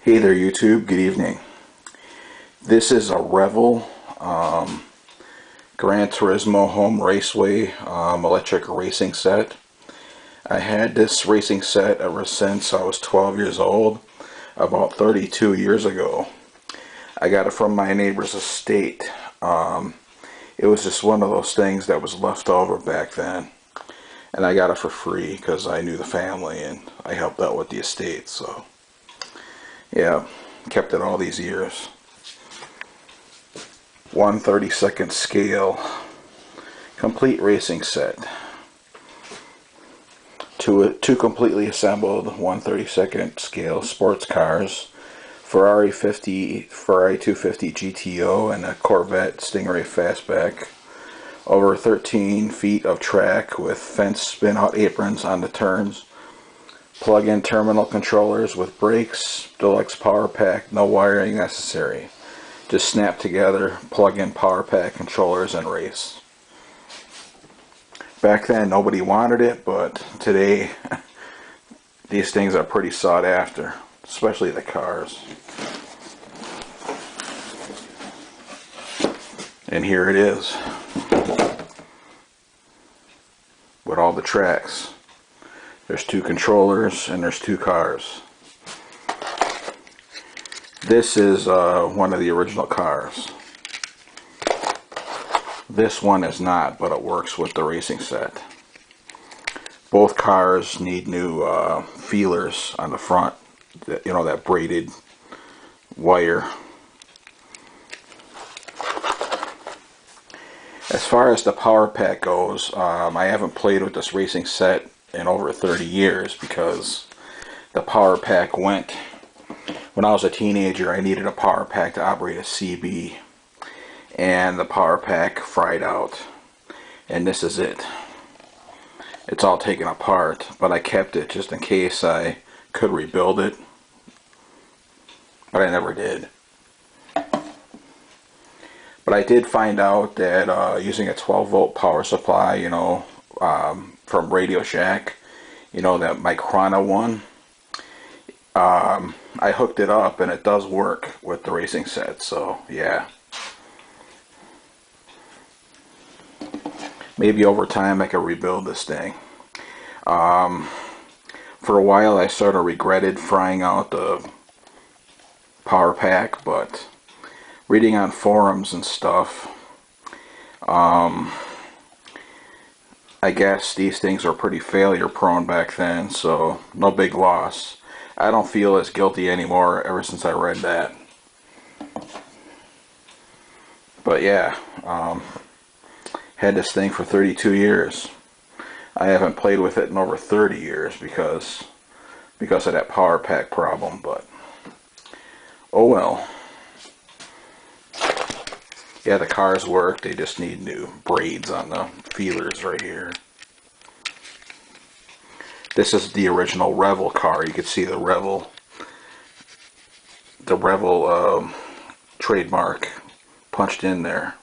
Hey there YouTube, good evening. This is a Revell Gran Turismo Home Raceway electric racing set. I had this racing set ever since I was 12 years old, about 32 years ago. I got it from my neighbor's estate. It was just one of those things that was left over back then. And I got it for free because I knew the family and I helped out with the estate, so yeah. Kept it all these years. 1/32 scale complete racing set. Two completely assembled 1/32 scale sports cars, Ferrari 250 GTO and a Corvette Stingray Fastback. Over 13 feet of track with fence spin-out aprons on the turns. Plug-in terminal controllers with brakes, deluxe power pack, no wiring necessary. Just snap together, plug-in power pack controllers and race. Back then nobody wanted it, but today these things are pretty sought after, especially the cars. And here it is, with all the tracks. There's two controllers and there's two cars. This is one of the original cars. This one is not, but it works with the racing set. Both cars need new feelers on the front. You know, that braided wire. As far as the power pack goes, I haven't played with this racing set in over 30 years because the power pack went. When I was a teenager, I needed a power pack to operate a CB, and the power pack fried out, and this is it. It's all taken apart, but I kept it just in case I could rebuild it, but I never did. But I did find out that using a 12-volt power supply, you know, from Radio Shack, you know, that Microna one, I hooked it up and it does work with the racing set, so yeah. Maybe over time I could rebuild this thing. For a while I sort of regretted frying out the power pack, but reading on forums and stuff, I guess these things were pretty failure prone back then, so no big loss. I don't feel as guilty anymore ever since I read that. But yeah, had this thing for 32 years. I haven't played with it in over 30 years because of that power pack problem, but oh well. Yeah, the cars work, they just need new braids on the feelers right here. This is the original Revell car. You can see the Revell trademark punched in there,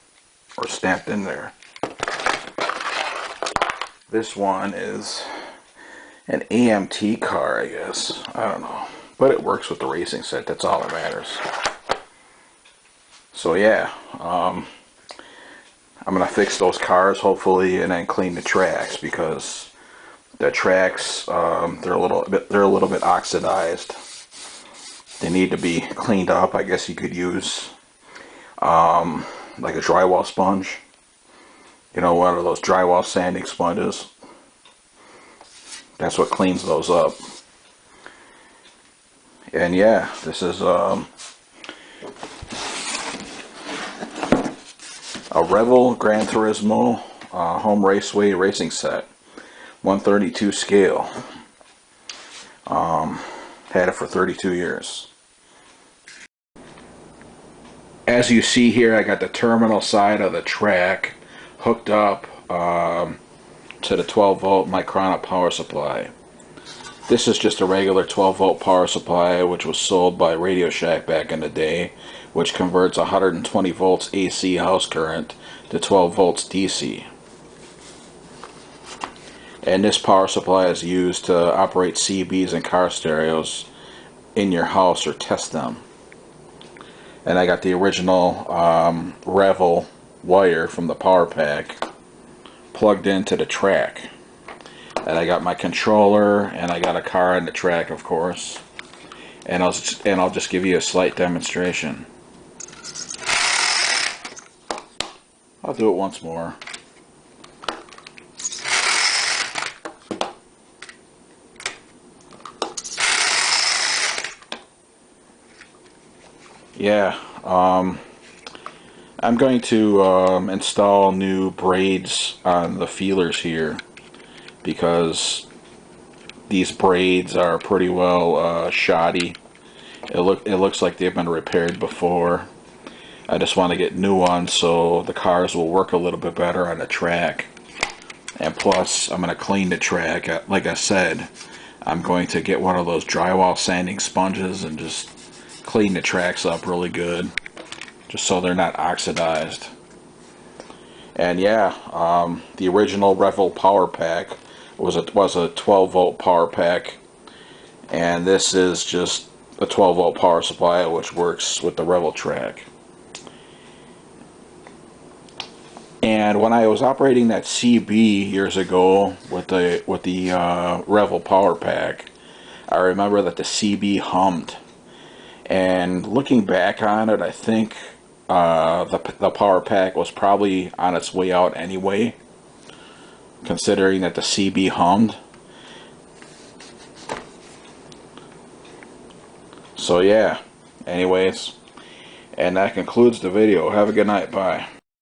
or stamped in there. This one is an AMT car, I guess. I don't know. But it works with the racing set, that's all that matters. So yeah, I'm gonna fix those cars hopefully, and then clean the tracks, because the tracks they're a little bit oxidized. They need to be cleaned up. I guess you could use like a drywall sponge. You know, one of those drywall sanding sponges. That's what cleans those up. And yeah, this is a Revell Gran Turismo Home Raceway racing set, 1/32 scale. Had it for 32 years. As you see here, I got the terminal side of the track hooked up to the 12-volt Microna power supply. This is just a regular 12-volt power supply, which was sold by Radio Shack back in the day, which converts 120 volts AC house current to 12 volts DC. And this power supply is used to operate CBs and car stereos in your house or test them. And I got the original Revell wire from the power pack plugged into the track. And I got my controller, and I got a car on the track, of course. And I'll just give you a slight demonstration. I'll do it once more. Yeah, I'm going to install new braids on the feelers here, because these braids are pretty well shoddy. It looks like they've been repaired before. I just want to get new ones so the cars will work a little bit better on the track. And plus, I'm going to clean the track. Like I said, I'm going to get one of those drywall sanding sponges and just clean the tracks up really good, just so they're not oxidized. And yeah, the original Revell power pack was a 12 volt power pack, and this is just a 12 volt power supply which works with the Revell track. And when I was operating that CB years ago with the Revell power pack, I remember that the CB hummed. And looking back on it, I think the power pack was probably on its way out anyway, considering that the CB hummed. So yeah, anyways, and that concludes the video. Have a good night. Bye.